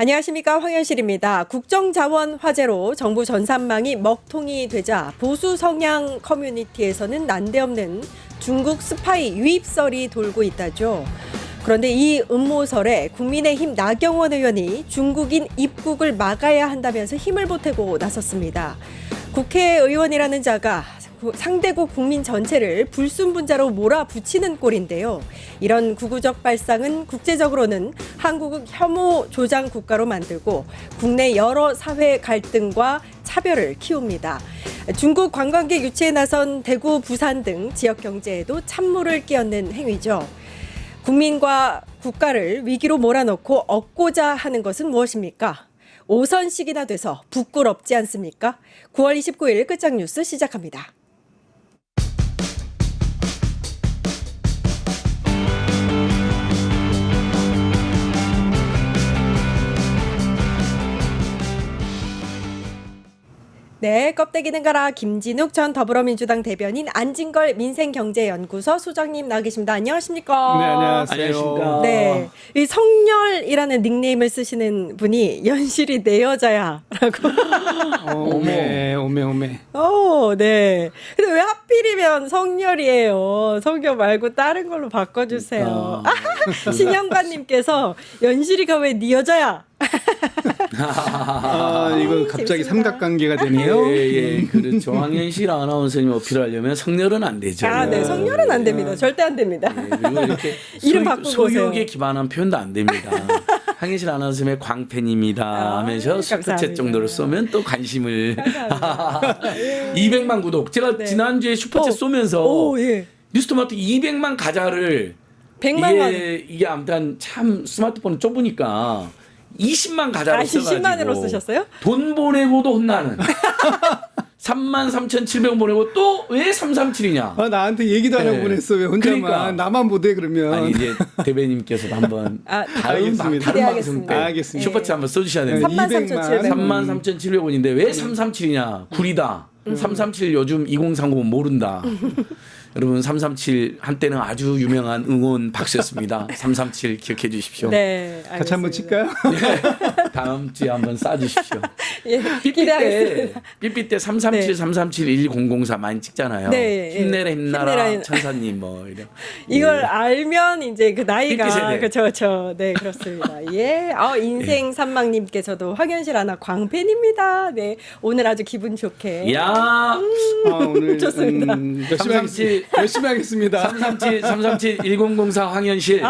안녕하십니까, 황현실입니다. 국정자원 화제로 정부 전산망이 먹통이 되자 보수 성향 커뮤니티에서는 난데없는 중국 스파이 유입설이 돌고 있다죠. 그런데 이 음모설에 국민의힘 나경원 의원이 중국인 입국을 막아야 한다면서 힘을 보태고 나섰습니다. 국회의원이라는 자가 상대국 국민 전체를 불순분자로 몰아붙이는 꼴인데요. 이런 구구적 발상은 국제적으로는 한국을 혐오 조장 국가로 만들고 국내 여러 사회 갈등과 차별을 키웁니다. 중국 관광객 유치에 나선 대구, 부산 등 지역 경제에도 찬물을 끼얹는 행위죠. 국민과 국가를 위기로 몰아넣고 얻고자 하는 것은 무엇입니까? 5선씩이나 돼서 부끄럽지 않습니까? 9월 29일 끝장 뉴스 시작합니다. 네, 껍데기는 가라. 김진욱 전 더불어민주당 대변인, 안진걸 민생경제연구소 소장님 나와 계십니다. 안녕하십니까? 네, 안녕하세요. 안녕하십니까? 네, 이 성렬이라는 닉네임을 쓰시는 분이 연실이 내 여자야라고. 오메. 오, 네. 근데 왜 하필이면 성렬이에요? 성렬 말고 다른 걸로 바꿔주세요. 신영관님께서 연실이가 왜 네 여자야? 이건 갑자기 삼각관계가 되네요. 예, 그렇죠. 황현실 아나운서님 어필하려면 성렬은 안 되죠. 네, 성렬은 안 됩니다. 절대 안 됩니다. 예, 그리고 이렇게 이름 바꾸고 오세요. 소유욕에 기반한 표현도 안 됩니다. 황현실 아나운서님의 광팬입니다 하면서 슈퍼챗 감사합니다. 정도로 쏘면 또 관심을 200만 구독. 제가 네. 지난주에 슈퍼챗 쏘면서 예. 뉴스토마토 200만 가자를 100만 원. 이게 아무튼 참 스마트폰 좁으니까 20만 가자로 써가지고 20만으로 쓰셨어요? 돈 보내고도 혼나는 33,700원 보내고 또 왜 337이냐. 나한테 얘기도 안 하고 네. 보냈어. 왜 혼자만. 그러니까. 나만 못해 그러면. 아니 이제 대변인께서도 한번 다른 알겠습니다. 다른 방송 기대하겠습니다. 때 알겠습니다. 슈퍼챗 한번 써주셔야 됩니다. 33,700원. 33,700원인데 왜 337이냐. 구리다. 337 요즘 2030은 모른다. 여러분 337 한때는 아주 유명한 응원 박수였습니다. 337 기억해 주십시오. 네, 알겠습니다. 같이 한번 칠까요? 다음 주에 한번 쏴주십시오. 예, 기대하겠습니다. 삐삐 때 337, 네. 337, 1004 많이 찍잖아요. 네, 힘내라 힘나라 힘내라. 천사님 뭐 이런. 이걸 알면 이제 그 나이가 삐삐 세대. 그렇죠. 네, 그렇습니다. 예. 인생 산망님께서도 황현실 아나 광팬입니다. 네. 오늘 아주 기분 좋게. 야, 오늘 좋습니다. 열심히 하겠습니다. 337 1004 황현실.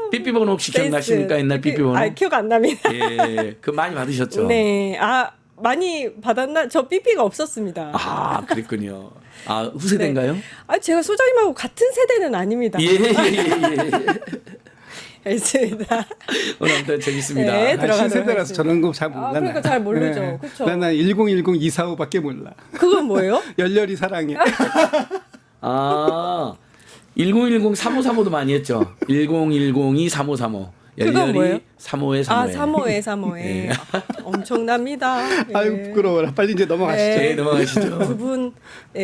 삐삐 번호 혹시 기억나십니까? 옛날 삐삐 번호. 기억 안 납니다. 예, 그 많이 받으셨죠? 네. 많이 받았나? 저 삐삐가 없었습니다. 그랬군요. 후세대인가요? 제가 소장님하고 같은 세대는 아닙니다. 예. 알겠습니다. 오늘 아무튼 재밌습니다. 네, 들어가도록 신세대라서 하겠습니다. 저런 거 잘 몰라. 그러니까 잘 모르죠. 그쵸? 난 1010 245밖에 몰라. 그건 뭐예요? 열렬히 사랑해. 1010 3535도 많이 했죠. 1010이 3535. 그건 뭐예요? 35에 35에. 3호에 3호에. 네. 엄청납니다. 예. 아유 부끄러워라. 빨리 이제 넘어가시죠. 네, 넘어가시죠. 두 분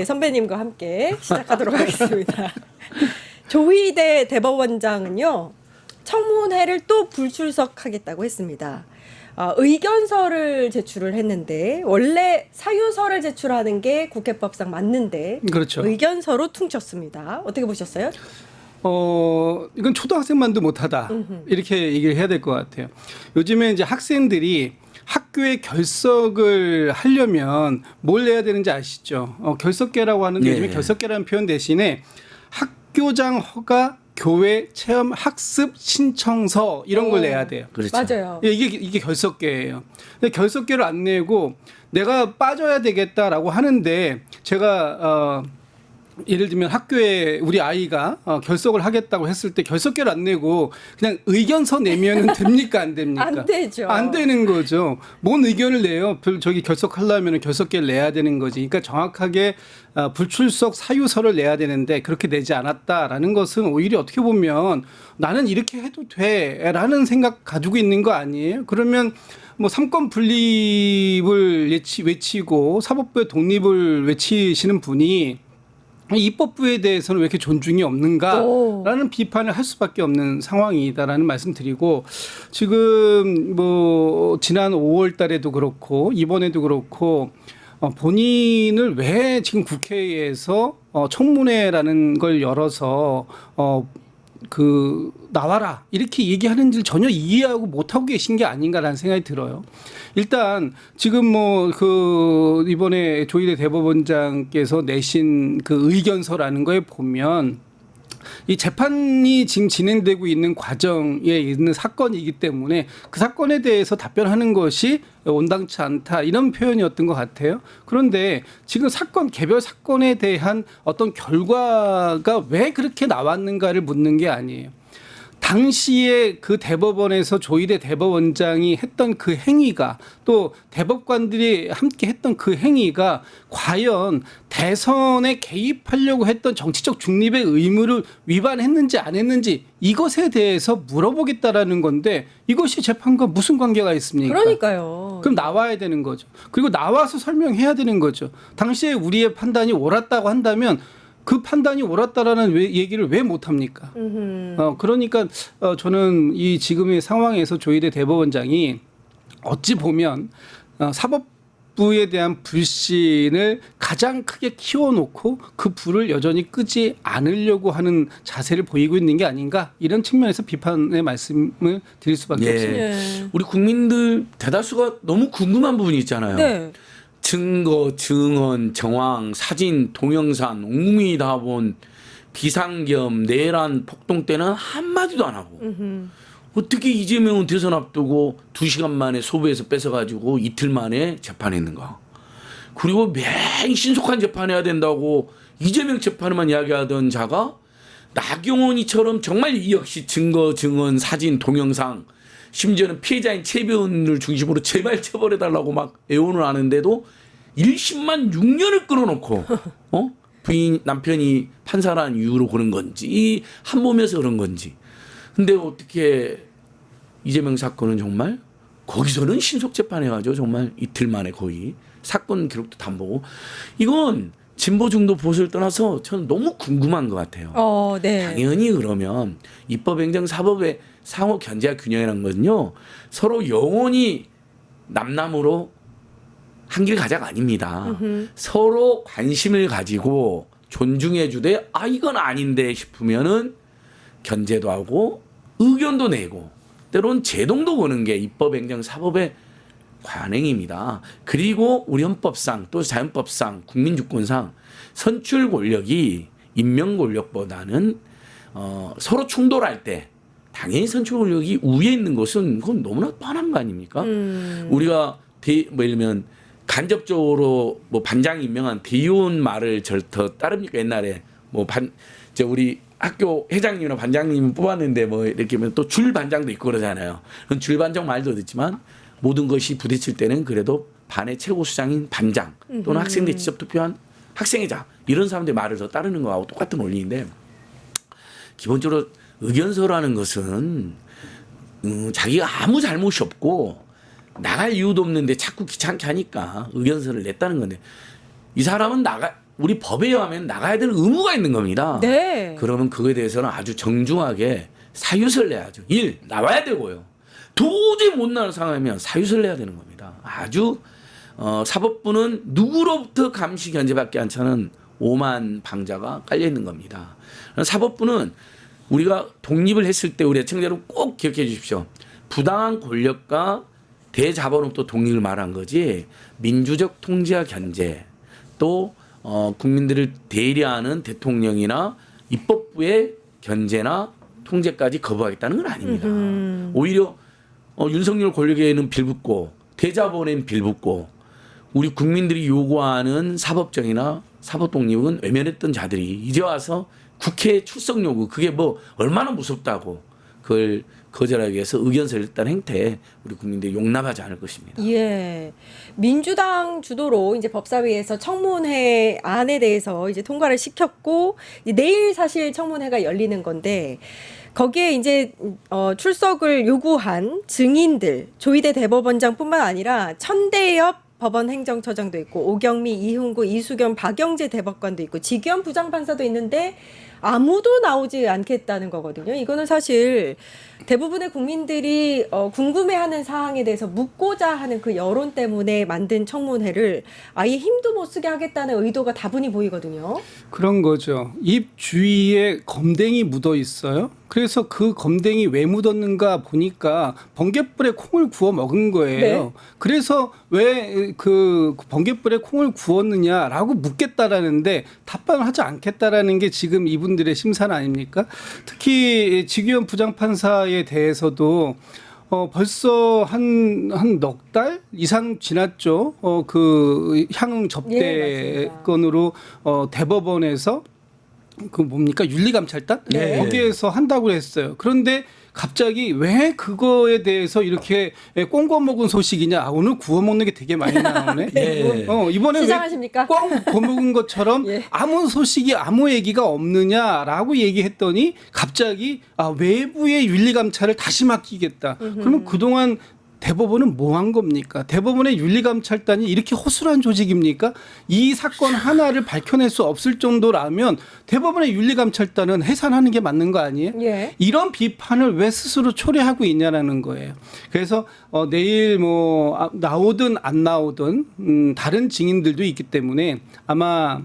선배님과 함께 시작하도록 하겠습니다. 조희대 대법원장은요, 청문회를 또 불출석하겠다고 했습니다. 의견서를 제출을 했는데 원래 사유서를 제출하는 게 국회법상 맞는데 그렇죠. 의견서로 퉁쳤습니다. 어떻게 보셨어요? 이건 초등학생만도 못하다 이렇게 얘기를 해야 될 것 같아요. 요즘에 이제 학생들이 학교에 결석을 하려면 뭘 내야 되는지 아시죠? 결석계라고 하는데 요즘에 결석계라는 표현 대신에 학교장 허가 교회 체험 학습 신청서 이런 걸 내야 돼요. 그렇죠. 맞아요. 이게 결석계예요. 근데 결석계를 안 내고 내가 빠져야 되겠다라고 하는데 제가 예를 들면 학교에 우리 아이가 결석을 하겠다고 했을 때 결석계를 안 내고 그냥 의견서 내면은 됩니까 안 됩니까? 안 되죠. 안 되는 거죠. 뭔 의견을 내요? 저기 결석하려면 결석계를 내야 되는 거지. 그러니까 정확하게 불출석 사유서를 내야 되는데 그렇게 내지 않았다라는 것은 오히려 어떻게 보면 나는 이렇게 해도 돼라는 생각 가지고 있는 거 아니에요? 그러면 뭐 삼권 분립을 외치고 사법부의 독립을 외치시는 분이 입법부에 대해서는 왜 이렇게 존중이 없는가라는 오. 비판을 할 수밖에 없는 상황이다라는 말씀드리고 지금 뭐 지난 5월 달에도 그렇고 이번에도 그렇고 본인을 왜 지금 국회에서 청문회라는 걸 열어서 나와라 이렇게 얘기하는지를 전혀 이해하고 못하고 계신 게 아닌가라는 생각이 들어요. 일단 지금 이번에 조희대 대법원장께서 내신 그 의견서라는 거에 보면 이 재판이 지금 진행되고 있는 과정에 있는 사건이기 때문에 그 사건에 대해서 답변하는 것이 온당치 않다 이런 표현이었던 것 같아요. 그런데 지금 개별 사건에 대한 어떤 결과가 왜 그렇게 나왔는가를 묻는 게 아니에요. 당시에 그 대법원에서 조희대 대법원장이 했던 그 행위가 또 대법관들이 함께 했던 그 행위가 과연 대선에 개입하려고 했던 정치적 중립의 의무를 위반했는지 안 했는지 이것에 대해서 물어보겠다라는 건데 이것이 재판과 무슨 관계가 있습니까? 그러니까요. 그럼 나와야 되는 거죠. 그리고 나와서 설명해야 되는 거죠. 당시에 우리의 판단이 옳았다고 한다면 그 판단이 옳았다라는 얘기를 왜 못합니까? 그러니까 저는 이 지금의 상황에서 조희대 대법원장이 어찌 보면 사법부에 대한 불신을 가장 크게 키워놓고 그 불을 여전히 끄지 않으려고 하는 자세를 보이고 있는 게 아닌가 이런 측면에서 비판의 말씀을 드릴 수밖에 없습니다. 예. 우리 국민들 대다수가 너무 궁금한 부분이 있잖아요. 네. 증거, 증언, 정황, 사진, 동영상, 옥문이 다 본 비상겸, 내란, 폭동 때는 한마디도 안 하고 어떻게 이재명은 대선 앞두고 2시간 만에 소부에서 뺏어가지고 이틀 만에 재판했는가. 그리고 매일 신속한 재판해야 된다고 이재명 재판만 이야기하던 자가 나경원이처럼 정말 이 역시 증거, 증언, 사진, 동영상 심지어는 피해자인 최변을 중심으로 제발 처벌해달라고 막 애원을 하는데도 1심만 6년을 끌어놓고 부인 남편이 판사라는 이유로 그런 건지 한 몸에서 그런 건지. 근데 어떻게 이재명 사건은 정말 거기서는 신속 재판해가지고 정말 이틀 만에 거의 사건 기록도 다 안 보고 이건 진보 중도 보수를 떠나서 저는 너무 궁금한 것 같아요. 네. 당연히 그러면 입법, 행정, 사법의 상호 견제와 균형이라는 것은요 서로 영원히 남남으로 한 길 가자가 아닙니다. 서로 관심을 가지고 존중해 주되 이건 아닌데 싶으면은 견제도 하고 의견도 내고 때로는 제동도 거는 게 입법, 행정, 사법의 관행입니다. 그리고 우리 헌법상 또 자연법상 국민주권상 선출 권력이 임명 권력보다는 서로 충돌할 때 당연히 선출 권력이 우위에 있는 것은 그건 너무나 뻔한 거 아닙니까? 우리가 예를 들면 간접적으로 뭐 반장이 임명한 대의원 말을 더 따릅니까? 옛날에 우리 학교 회장님이나 반장님 뽑았는데 뭐 이렇게 하면 또 줄 반장도 있고 그러잖아요. 그건 줄 반장 말도 듣지만 모든 것이 부딪힐 때는 그래도 반의 최고 수장인 반장 또는 학생들이 직접 투표한 학생회장 이런 사람들의 말을 더 따르는 거하고 똑같은 원리인데 기본적으로 의견서라는 것은 자기가 아무 잘못이 없고 나갈 이유도 없는데 자꾸 귀찮게 하니까 의견서를 냈다는 건데 이 사람은 우리 법에 의하면 나가야 될 의무가 있는 겁니다. 네. 그러면 그거에 대해서는 아주 정중하게 사유서를 내야죠. 나와야 되고요. 도저히 못 나가는 상황이면 사유서를 내야 되는 겁니다. 아주 사법부는 누구로부터 감시 견제받지 않자는 오만 방자가 깔려 있는 겁니다. 사법부는 우리가 독립을 했을 때 우리 애청자 여러분 꼭 기억해 주십시오. 부당한 권력과 대자본으로부터 독립을 말한 거지 민주적 통제와 견제 또 국민들을 대리하는 대통령이나 입법부의 견제나 통제까지 거부하겠다는 건 아닙니다. 오히려 윤석열 권력에는 빌붙고 대자본에는 빌붙고 우리 국민들이 요구하는 사법정의나 사법 독립은 외면했던 자들이 이제 와서 국회 출석 요구 그게 뭐 얼마나 무섭다고 그걸 거절하기 위해서 의견서를 냈다는 행태에 우리 국민들이 용납하지 않을 것입니다. 예. 민주당 주도로 이제 법사위에서 청문회 안에 대해서 이제 통과를 시켰고 이제 내일 사실 청문회가 열리는 건데 거기에 이제 출석을 요구한 증인들 조희대 대법원장뿐만 아니라 천대엽 법원 행정처장도 있고 오경미, 이훈구, 이수겸, 박영재 대법관도 있고 지기현 부장판사도 있는데 아무도 나오지 않겠다는 거거든요. 이거는 사실 대부분의 국민들이 궁금해하는 사항에 대해서 묻고자 하는 그 여론 때문에 만든 청문회를 아예 힘도 못 쓰게 하겠다는 의도가 다분히 보이거든요. 그런 거죠. 입 주위에 검댕이 묻어 있어요. 그래서 그 검댕이 왜 묻었는가 보니까 번갯불에 콩을 구워 먹은 거예요. 네. 그래서 왜 그 번갯불에 콩을 구웠느냐라고 묻겠다라는데 답변을 하지 않겠다라는 게 지금 이분들의 심산 아닙니까? 특히 지기현 부장판사에 대해서도 벌써 한 넉 달 이상 지났죠. 그 향응 접대 건으로 대법원에서 그 뭡니까 윤리감찰단 네. 거기에서 한다고 했어요. 그런데 갑자기 왜 그거에 대해서 이렇게 꽁 먹은 소식이냐? 아, 오늘 구워 먹는 게 되게 많이 나오네. 네. 이번에 시작하십니까? 꽁 구워 먹은 것처럼 예. 아무 소식이 아무 얘기가 없느냐라고 얘기했더니 갑자기 외부의 윤리감찰을 다시 맡기겠다. 그러면 그동안 대법원은 뭐 한 겁니까? 대법원의 윤리감찰단이 이렇게 허술한 조직입니까? 이 사건 하나를 밝혀낼 수 없을 정도라면 대법원의 윤리감찰단은 해산하는 게 맞는 거 아니에요? 예. 이런 비판을 왜 스스로 초래하고 있냐라는 거예요. 그래서 내일 뭐 나오든 안 나오든 다른 증인들도 있기 때문에 아마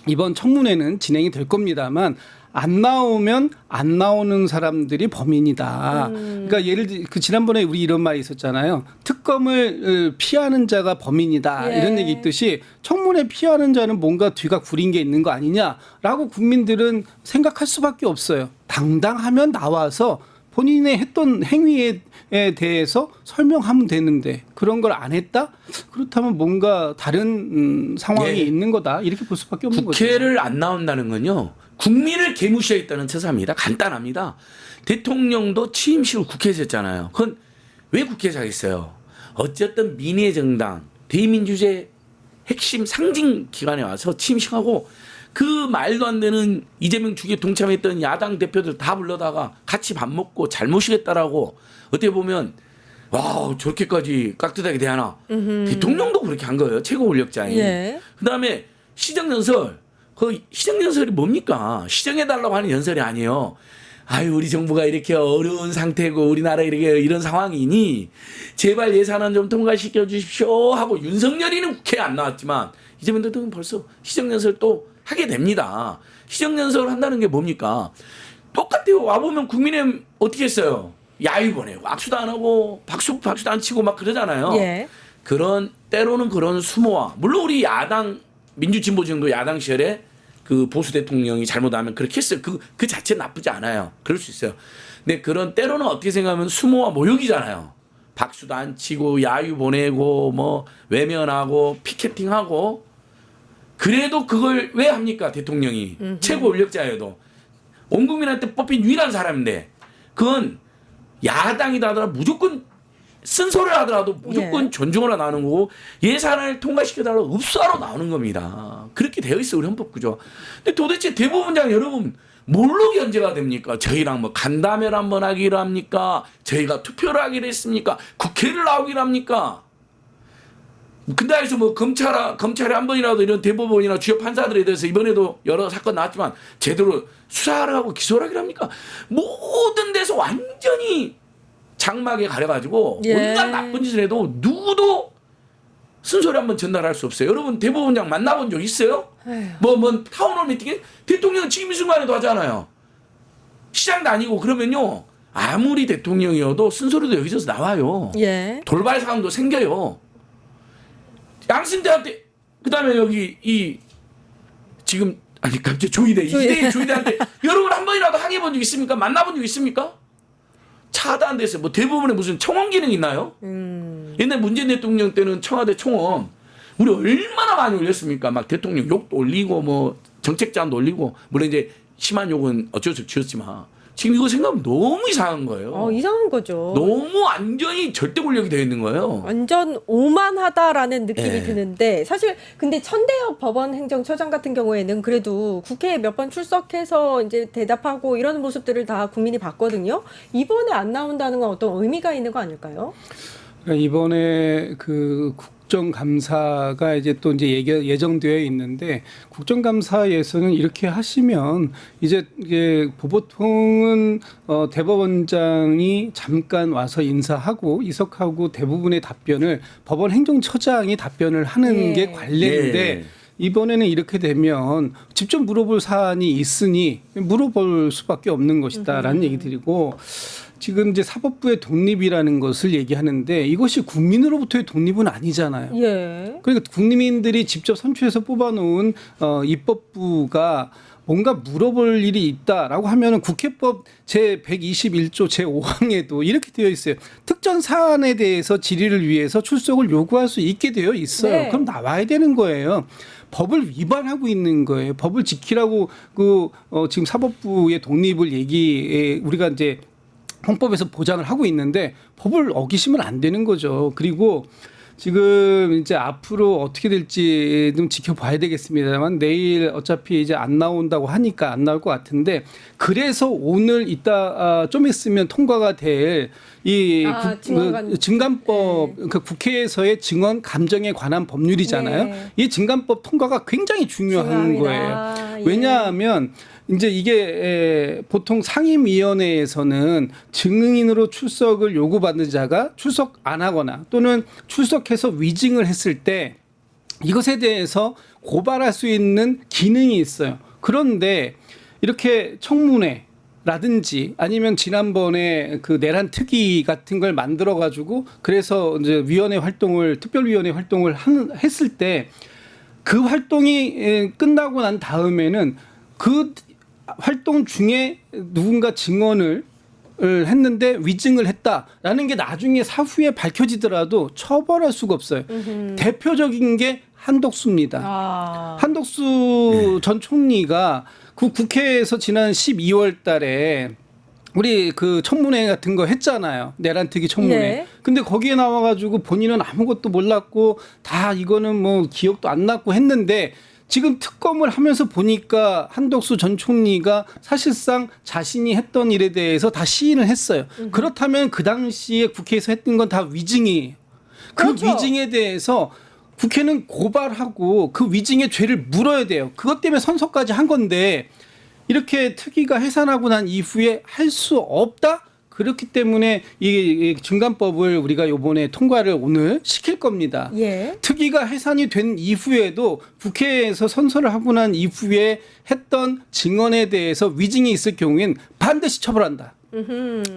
이번 청문회는 진행이 될 겁니다만 안 나오면 안 나오는 사람들이 범인이다. 그러니까 예를 들어 그 지난번에 우리 이런 말이 있었잖아요. 특검을 피하는 자가 범인이다. 예. 이런 얘기 있듯이 청문회 피하는 자는 뭔가 뒤가 구린 게 있는 거 아니냐라고 국민들은 생각할 수밖에 없어요. 당당하면 나와서 본인의 했던 행위에 대해서 설명하면 되는데 그런 걸 안 했다? 그렇다면 뭔가 다른 상황이 예. 있는 거다. 이렇게 볼 수밖에 없는 거죠. 국회를 안 나온다는 건요. 국민을 개무시하겠다는 처사입니다. 간단합니다. 대통령도 취임식을 국회에서 했잖아요. 그건 왜 국회에서 하겠어요? 어쨌든 민의 정당, 대민주주의 핵심 상징 기관에 와서 취임식하고 그 말도 안 되는 이재명 죽에 동참했던 야당 대표들 다 불러다가 같이 밥 먹고 잘 모시겠다라고 어떻게 보면 와 저렇게까지 깍듯하게 대하나. 대통령도 그렇게 한 거예요. 최고 권력자인. 예. 그다음에 시정연설. 그 시정연설이 뭡니까? 시정해달라고 하는 연설이 아니에요. 아유 우리 정부가 이렇게 어려운 상태고 우리나라 이렇게 이런 상황이니 제발 예산안 좀 통과시켜 주십시오 하고 윤석열이는 국회에 안 나왔지만 이재명 대통령은 벌써 시정연설 또 하게 됩니다. 시정연설 한다는 게 뭡니까? 똑같아요. 와보면 국민의힘 어떻게 했어요? 야유 보내고 악수도 안 하고 박수도 안 치고 막 그러잖아요. 예. 그런 때로는 그런 수모와 물론 우리 야당 민주진보정도 야당 시절에 그 보수 대통령이 잘못하면 그렇게 했어요. 그 자체 나쁘지 않아요. 그럴 수 있어요. 근데 그런 때로는 어떻게 생각하면 수모와 모욕이잖아요. 박수도 안 치고 야유 보내고 뭐 외면하고 피켓팅하고 그래도 그걸 왜 합니까 대통령이 최고 권력자여도 온 국민한테 뽑힌 유일한 사람인데 그건 야당이다 하더라도 무조건 쓴소리를 하더라도 무조건 예. 존중하러 나오는 거고 예산을 통과시켜달라고 읍수하러 나오는 겁니다. 그렇게 되어 있어요 우리 헌법구조. 근데 도대체 대법원장 여러분 뭘로 견제가 됩니까? 저희랑 뭐 간담회를 한번 하기로 합니까? 저희가 투표를 하기로 했습니까? 국회를 나오기로 합니까? 근데 해서 뭐 검찰에 한 번이라도 이런 대법원이나 주요 판사들에 대해서 이번에도 여러 사건 나왔지만 제대로 수사를 하고 기소를 하기로 합니까? 모든 데서 완전히 장막에 가려가지고 예. 온갖 나쁜 짓을 해도 누구도 쓴소리 한번 전달할 수 없어요. 여러분 대법원장 만나본 적 있어요? 뭐 타운홀 미팅에 대통령은 지금 이 순간에도 하잖아요. 시장 다니고 그러면요 아무리 대통령이어도 쓴소리도 여기저기서 나와요. 예. 돌발 상황도 생겨요. 양승태한테 그다음에 여기 이 지금 아니 갑자기 조이대한테 여러분 한 번이라도 항의해 본 적 있습니까? 만나본 적 있습니까? 차단 됐어요. 뭐 대부분에 무슨 청원 기능 있나요? 옛날 문재인 대통령 때는 청와대 청원 우리 얼마나 많이 올렸습니까? 막 대통령 욕도 올리고 뭐 정책 제안도 올리고 물론 이제 심한 욕은 어쩔 수 없이 지었지만 지금 이거 생각하면 너무 이상한 거예요. 이상한 거죠. 너무 완전히 절대 권력이 되어 있는 거예요. 완전 오만하다라는 느낌이 예. 드는데 사실 근데 천대엽 법원 행정처장 같은 경우에는 그래도 국회에 몇 번 출석해서 이제 대답하고 이런 모습들을 다 국민이 봤거든요. 이번에 안 나온다는 건 어떤 의미가 있는 거 아닐까요? 그러니까 이번에 그 국정감사가 이제 또 이제 예정되어 있는데 국정감사에서는 이렇게 하시면 이제 이게 보통은 대법원장이 잠깐 와서 인사하고 이석하고 대부분의 답변을 법원 행정처장이 답변을 하는 네. 게 관례인데 네. 이번에는 이렇게 되면 직접 물어볼 사안이 있으니 물어볼 수밖에 없는 것이다라는 얘기 드리고 지금 이제 사법부의 독립이라는 것을 얘기하는데 이것이 국민으로부터의 독립은 아니잖아요. 예. 그러니까 국민들이 직접 선출해서 뽑아놓은 입법부가 뭔가 물어볼 일이 있다라고 하면은 국회법 제 121조 제 5항에도 이렇게 되어 있어요. 특정 사안에 대해서 질의를 위해서 출석을 요구할 수 있게 되어 있어요. 네. 그럼 나와야 되는 거예요. 법을 위반하고 있는 거예요. 법을 지키라고 지금 사법부의 독립을 우리가 이제 헌법에서 보장을 하고 있는데 법을 어기시면 안 되는 거죠. 그리고 지금 이제 앞으로 어떻게 될지 좀 지켜봐야 되겠습니다만 내일 어차피 이제 안 나온다고 하니까 안 나올 것 같은데 그래서 오늘 이따 좀 있으면 통과가 될 이 증감법 그 국회에서의 증언 감정에 관한 법률이잖아요. 네. 이 증감법 통과가 굉장히 중요한 중요합니다. 거예요. 예. 왜냐하면 이제 이게 보통 상임위원회에서는 증인으로 출석을 요구받는 자가 출석 안 하거나 또는 출석해서 위증을 했을 때 이것에 대해서 고발할 수 있는 기능이 있어요. 그런데 이렇게 청문회라든지 아니면 지난번에 그 내란 특위 같은 걸 만들어 가지고 그래서 이제 특별위원회 활동을 했을 때 그 활동이 끝나고 난 다음에는 그 활동 중에 누군가 증언을 했는데 위증을 했다라는 게 나중에 사후에 밝혀지더라도 처벌할 수가 없어요. 대표적인 게 한덕수입니다. 한덕수 전 총리가 그 국회에서 지난 12월 달에 우리 그 청문회 같은 거 했잖아요. 내란특위 청문회. 네. 근데 거기에 나와가지고 본인은 아무것도 몰랐고 다 이거는 뭐 기억도 안 났고 했는데 지금 특검을 하면서 보니까 한덕수 전 총리가 사실상 자신이 했던 일에 대해서 다 시인을 했어요. 그렇다면 그 당시에 국회에서 했던 건 다 위증이에요. 그 그렇죠. 위증에 대해서 국회는 고발하고 그 위증의 죄를 물어야 돼요. 그것 때문에 선서까지 한 건데 이렇게 특위가 해산하고 난 이후에 할 수 없다? 그렇기 때문에 이 증감법을 우리가 이번에 통과를 오늘 시킬 겁니다. 예. 특위가 특위가 해산이 된 이후에도 국회에서 선서를 하고 난 이후에 했던 증언에 대해서 위증이 있을 경우엔 반드시 처벌한다.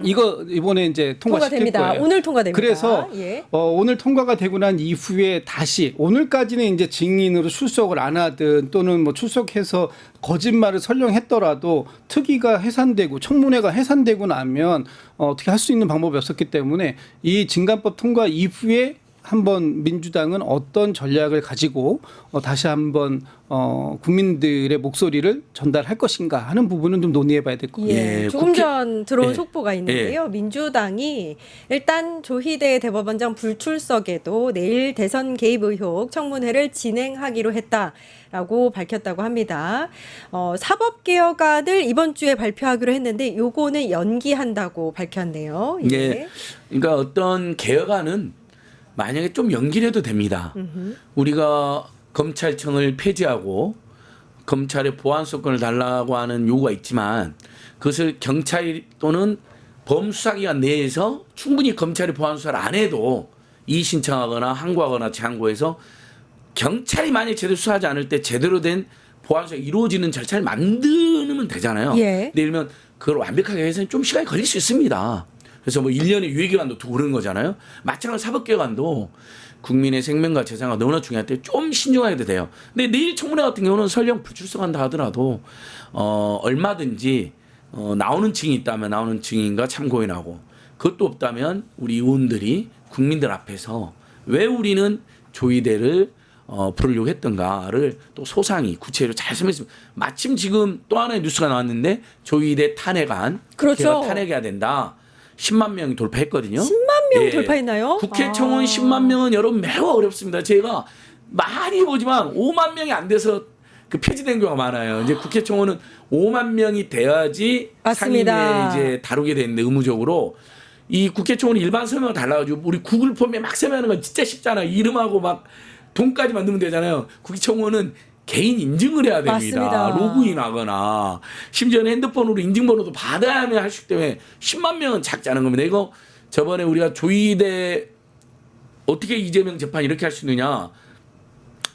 이거 이번에 이제 통과시킬 통과됩니다. 거예요. 오늘 통과됩니다. 그래서 예. 오늘 통과가 되고 난 이후에 다시 오늘까지는 이제 증인으로 출석을 안 하든 또는 뭐 출석해서 거짓말을 설령했더라도 특위가 해산되고 청문회가 해산되고 나면 어떻게 할 수 있는 방법이 없었기 때문에 이 증감법 통과 이후에 한번 민주당은 어떤 전략을 가지고 다시 한번 국민들의 목소리를 전달할 것인가 하는 부분은 좀 논의해봐야 될 것 같아요. 예, 예, 조금 국회- 전 들어온 예. 속보가 있는데요. 민주당이 일단 조희대 대법원장 불출석에도 내일 대선 개입 의혹 청문회를 진행하기로 했다라고 밝혔다고 합니다. 사법개혁안을 이번 주에 발표하기로 했는데 요거는 연기한다고 밝혔네요. 예. 예. 그러니까 어떤 개혁안은 만약에 좀 연기를 해도 됩니다. 우리가 검찰청을 폐지하고 검찰의 보안수사권을 달라고 하는 요구가 있지만 그것을 경찰 또는 범수사기관 내에서 충분히 검찰이 보안수사를 안 해도 이의 신청하거나 항고하거나 재항고해서 경찰이 만약에 제대로 수사하지 않을 때 제대로 된 보안수사가 이루어지는 절차를 만들면 되잖아요. 예. 예를 들면 그걸 완벽하게 해서는 좀 시간이 걸릴 수 있습니다. 그래서 뭐 1년의 유예기간도 두고 그러는 거잖아요. 마찬가지로 사법개혁안도 국민의 생명과 재산과 너무나 중요할 때 좀 신중하게 돼요. 근데 내일 청문회 같은 경우는 설령 불출석한다 하더라도 얼마든지 나오는 증인이 있다면 나오는 증인과 참고인하고 그것도 없다면 우리 의원들이 국민들 앞에서 왜 우리는 조희대를 부르려고 했던가를 또 소상히 구체적으로 잘 설명했습니다. 마침 지금 또 하나의 뉴스가 나왔는데 조희대 탄핵안 그렇죠. 걔가 탄핵해야 된다. 10만 명이 돌파했거든요. 10만 명 돌파했나요? 국회 청원 10만 명은 여러분 매우 어렵습니다. 제가 많이 보지만 5만 명이 안 돼서 그 폐지된 경우가 많아요. 이제 국회 청원은 5만 명이 돼야지 맞습니다. 상임위에 이제 다루게 되는데 의무적으로 이 국회 청원 일반 서명을 달라가지고 우리 구글 폼에 막 서명하는 건 진짜 쉽잖아요. 이름하고 막 돈까지만 넣으면 되잖아요. 국회 청원은 개인 인증을 해야 됩니다. 맞습니다. 로그인하거나 심지어는 핸드폰으로 인증번호도 받아야만 할 수 있기 때문에 10만 명은 작지 않은 겁니다. 이거 저번에 우리가 조의대 어떻게 이재명 재판 이렇게 할 수 있느냐.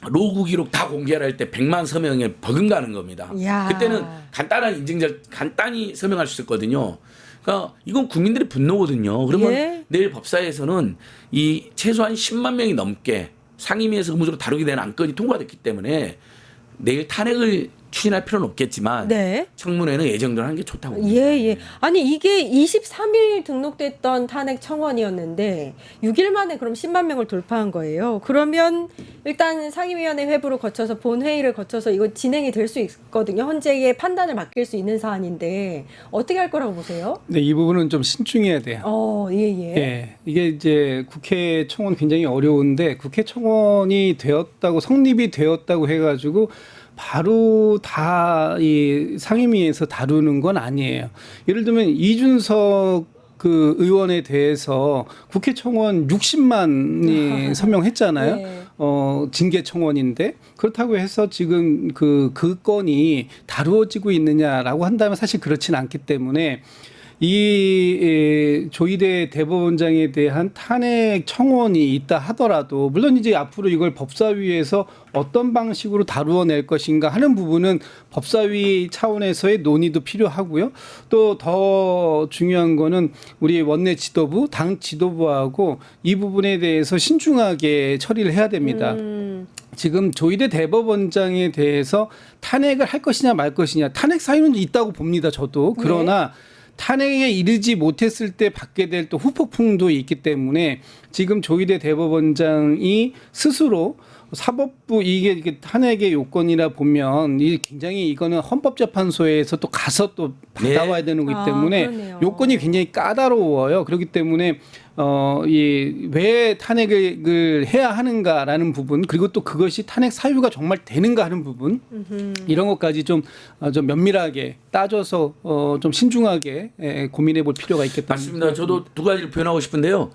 로그 기록 다 공개를 할 때 100만 서명에 버금가는 겁니다. 이야. 그때는 간단한 간단히 서명할 수 있거든요. 그러니까 이건 국민들의 분노거든요. 그러면 예. 내일 법사위에서는 이 최소한 10만 명이 넘게 상임위에서 의무적으로 다루게 되는 안건이 통과됐기 때문에 내일 탄핵을 추진할 필요는 없겠지만 네. 청문회는 예정대로 하는 게 좋다고 봅니다. 예, 예. 아니, 이게 23일 등록됐던 탄핵 청원이었는데 6일 만에 그럼 10만 명을 돌파한 거예요. 그러면 일단 상임위원회 회부를 거쳐서 본회의를 거쳐서 이거 진행이 될 수 있거든요. 헌재의 판단을 맡길 수 있는 사안인데 어떻게 할 거라고 보세요? 네, 이 부분은 좀 신중해야 돼요. 예, 예. 예, 이게 이제 국회 청원 굉장히 어려운데 국회 청원이 되었다고 성립이 되었다고 해가지고 바로 다 이 상임위에서 다루는 건 아니에요. 예를 들면 이준석 그 의원에 대해서 국회 청원 60만이 서명했잖아요. 네. 징계 청원인데 그렇다고 해서 지금 그 건이 다루어지고 있느냐라고 한다면 사실 그렇진 않기 때문에 이 조희대 대법원장에 대한 탄핵 청원이 있다 하더라도 물론 이제 앞으로 이걸 법사위에서 어떤 방식으로 다루어낼 것인가 하는 부분은 법사위 차원에서의 논의도 필요하고요. 또 더 중요한 거는 우리 원내 지도부, 당 지도부하고 이 부분에 대해서 신중하게 처리를 해야 됩니다. 지금 조희대 대법원장에 대해서 탄핵을 할 것이냐 말 것이냐 탄핵 사유는 있다고 봅니다. 저도. 그러나 탄핵에 이르지 못했을 때 받게 될 또 후폭풍도 있기 때문에 지금 조희대 대법원장이 스스로 사법부 이게 탄핵의 요건이라 보면 이 굉장히 이거는 헌법재판소에서 또 가서 또 받아와야 되는 거기 때문에 그러네요. 요건이 굉장히 까다로워요. 그렇기 때문에 이 왜 탄핵을 해야 하는가라는 부분 그리고 또 그것이 탄핵 사유가 정말 되는가 하는 부분 이런 것까지 좀 면밀하게 따져서 좀 신중하게 고민해 볼 필요가 있겠다. 맞습니다. 저도 두 가지를 표현하고 싶은데요.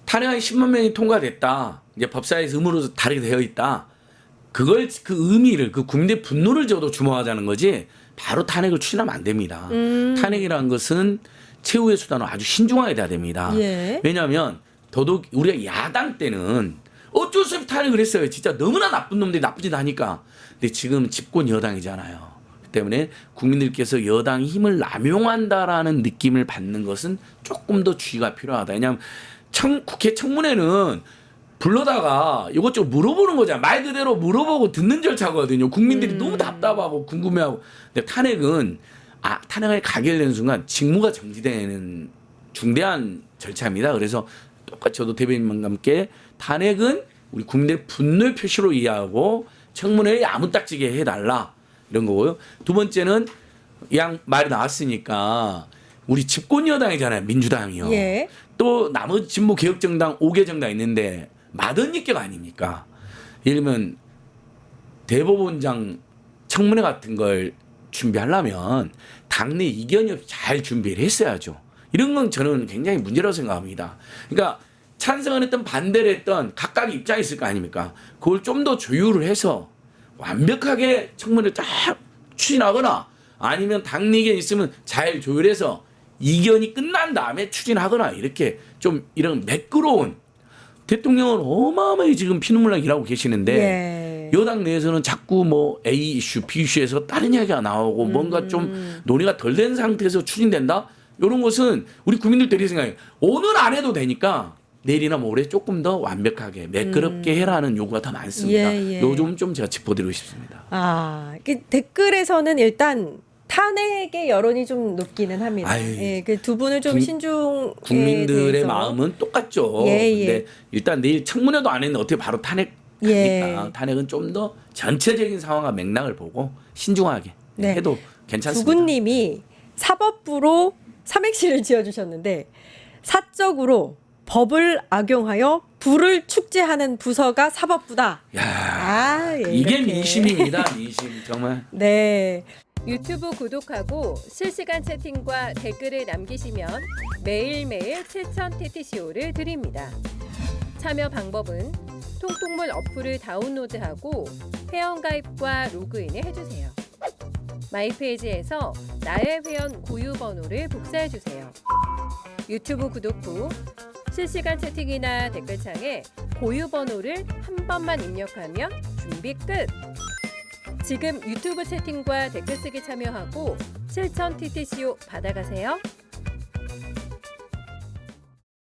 탄핵안이 10만 명이 통과됐다. 이제 법사위에서 의무로 다르게 되어 있다. 그걸 그 의미를 그 국민의 분노를 저도 주목하자는 거지. 바로 탄핵을 추진하면 안 됩니다. 탄핵이라는 것은 최후의 수단으로 아주 신중하게 돼야 됩니다. 예. 왜냐하면 더더욱 우리가 야당 때는 어쩔 수 없이 탄핵을 했어요. 진짜 너무나 나쁜 놈들이 나쁜 짓 하니까. 근데 지금 집권 여당이잖아요. 그렇기 때문에 국민들께서 여당이 힘을 남용한다라는 느낌을 받는 것은 조금 더 주의가 필요하다. 왜냐하면 국회 청문회는 불러다가 이것저것 물어보는 거잖아. 말 그대로 물어보고 듣는 절차거든요. 국민들이 너무 답답하고 궁금해하고. 근데 탄핵은 탄핵을 가결되는 순간 직무가 정지되는 중대한 절차입니다. 그래서 똑같이 저도 대변인과 함께 탄핵은 우리 국민들의 분노의 표시로 이해하고 청문회에 야무딱지게 해달라 이런 거고요. 두 번째는 양 말이 나왔으니까 우리 집권 여당이잖아요. 민주당이요. 예. 또 나머지 진보 개혁정당 5개 정당 있는데 마던니께가 아닙니까? 예를 들면 대법원장 청문회 같은 걸 준비하려면 당내 이견이 없이 잘 준비를 했어야죠. 이런 건 저는 굉장히 문제라고 생각합니다. 그러니까 찬성을 했던 반대를 했던 각각의 입장이 있을 거 아닙니까? 그걸 좀 더 조율을 해서 완벽하게 청문회를 쫙 추진하거나 아니면 당내 이견이 있으면 잘 조율해서 이견이 끝난 다음에 추진하거나 이렇게 좀 이런 매끄러운 대통령은 어마어마하게 지금 피눈물 나게 일하고 계시는데 예. 여당 내에서는 자꾸 뭐 A 이슈, B 이슈에서 다른 이야기가 나오고 뭔가 좀 논의가 덜 된 상태에서 추진된다? 이런 것은 우리 국민들 대리 생각에 오늘 안 해도 되니까 내일이나 모레 조금 더 완벽하게 매끄럽게 해라는 요구가 더 많습니다. 예, 예. 요 점 좀 제가 짚어드리고 싶습니다. 이게 댓글에서는 일단 탄핵의 여론이 좀 높기는 합니다. 아유, 예, 그 두 분을 좀 신중 국민들의 마음은 똑같죠. 예, 예. 근데 일단 내일 청문회도 안 했는데 어떻게 바로 탄핵 합니까? 탄핵은 좀 더 전체적인 상황과 맥락을 보고 신중하게 네. 해도 괜찮습니다. 두군님이 사법부로 삼행시를 지어주셨는데 사적으로 법을 악용하여 부를 축제하는 부서가 사법부다. 야, 예, 이게 이렇게. 민심입니다. 민심 정말. 네. 유튜브 구독하고 실시간 채팅과 댓글을 남기시면 매일매일 7,000TTCO를 드립니다. 참여 방법은 통통물 어플을 다운로드하고 회원가입과 로그인을 해주세요. 마이페이지에서 나의 회원 고유 번호를 복사해주세요. 유튜브 구독 후 실시간 채팅이나 댓글창에 고유 번호를 한 번만 입력하면 준비 끝! 지금 유튜브 채팅과 댓글 쓰기 참여하고 7,000TTCO 받아가세요.